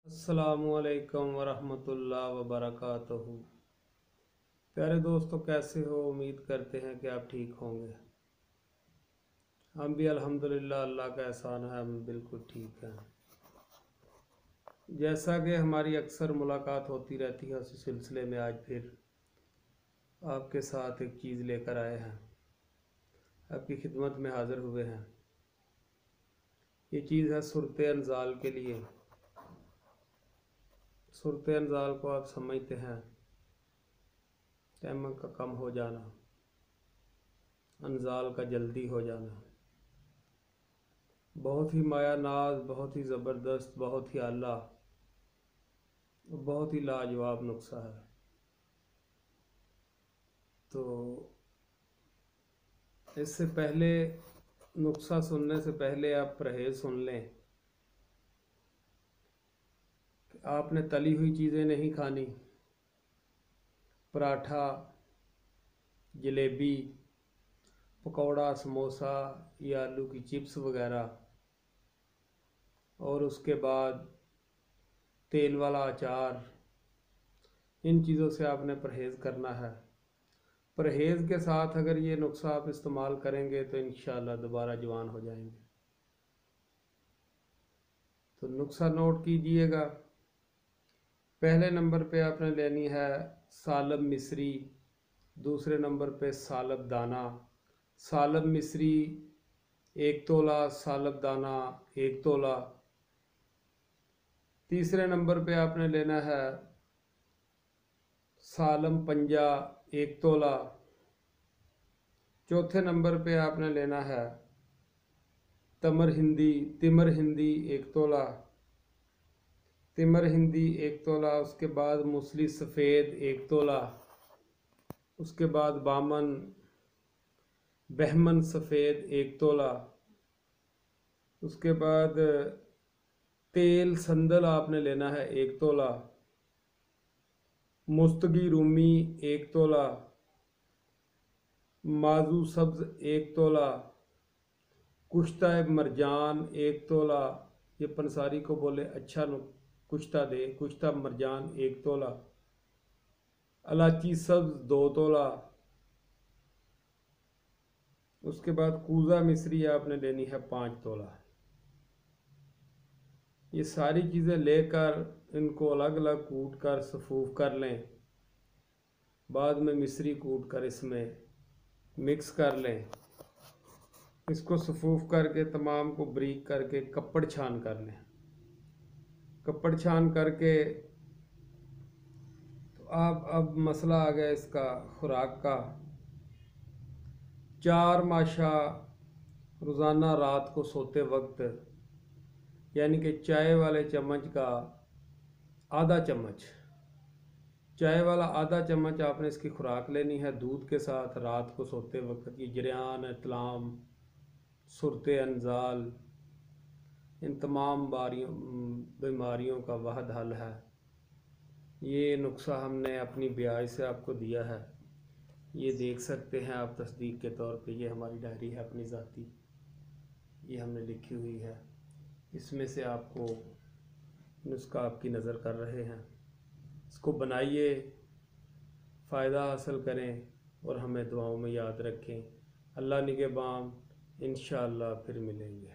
अस्सलामुअलैकुम वरहमतुल्लाह वबरकातुहू। प्यारे दोस्तों, कैसे हो? उम्मीद करते हैं कि आप ठीक होंगे। हम भी अल्हम्दुलिल्लाह, अल्लाह का एहसान है, हम बिल्कुल ठीक हैं। जैसा कि हमारी अक्सर मुलाकात होती रहती है, उसी सिलसिले में आज फिर आपके साथ एक चीज़ लेकर आए हैं, आपकी खिदमत में हाज़िर हुए हैं। ये चीज़ है सूरत अनजाल के लिए। सूरत अनजाल को आप समझते हैं, तयम्मुम का कम हो जाना, अनजाल का जल्दी हो जाना। बहुत ही माया नाज, बहुत ही ज़बरदस्त, बहुत ही आला, बहुत ही लाजवाब नुस्खा है। तो इससे पहले, नुस्खा सुनने से पहले आप परहेज़ सुन लें। आपने तली हुई चीज़ें नहीं खानी, पराठा, जलेबी, पकौड़ा, समोसा या आलू की चिप्स वगैरह, और उसके बाद तेल वाला अचार, इन चीज़ों से आपने परहेज़ करना है। परहेज़ के साथ अगर ये नुस्खा आप इस्तेमाल करेंगे तो इंशाअल्लाह दोबारा जवान हो जाएंगे। तो नुस्खा नोट कीजिएगा। पहले नंबर पे आपने लेनी है सालब मिस्री, दूसरे नंबर पे सालब दाना। सालब मिस्री 1 तोला, सालब दाना 1 तोला। तीसरे नंबर पे आपने लेना है सालम पंजा 1 तोला। चौथे नंबर पे आपने लेना है तिमर हिंदी 1 तोला। तिमर हिंदी 1 तोला। उसके बाद मूसली सफ़ेद 1 तोला। उसके बाद बहमन सफ़ेद 1 तोला। उसके बाद तेल संदल आपने लेना है 1 तोला। मुस्तगी रूमी 1 तोला। माजू सब्ज़ 1 तोला। कुश्ता मरजान 1 तोला। ये पंसारी को बोले अच्छा कुश्ता दे, कुश्ता मरजान 1 तोला। इलायची सब्ज़ 2 तोला। उसके बाद कूज़ा मिस्री आपने लेनी है 5 तोला। ये सारी चीज़ें लेकर इनको अलग अलग कूट कर सफूफ कर लें। बाद में मिस्री कूट कर इसमें मिक्स कर लें। इसको सफूफ करके तमाम को ब्रीक करके कपड़ छान कर लें। कपड़ छान करके तो अब मसला आ गया इसका खुराक का। 4 माशा रोज़ाना रात को सोते वक्त, यानी कि चाय वाले चम्मच का आधा चम्मच, चाय वाला आधा चम्मच आपने इसकी खुराक लेनी है दूध के साथ रात को सोते वक्त। ये जरियान, इत्लाम, सूरत अनजाल, इन तमाम बीमारियों का वाहद हल है। ये नुस्खा हमने अपनी ब्याज से आपको दिया है। ये देख सकते हैं आप तस्दीक के तौर पे। ये हमारी डायरी है अपनी ज़ाती, ये हमने लिखी हुई है। इसमें से आपको नुस्खा आपकी नज़र कर रहे हैं। इसको बनाइए, फ़ायदा हासिल करें और हमें दुआओं में याद रखें। अल्लाह निगहबान, इंशाअल्लाह फिर मिलेंगे।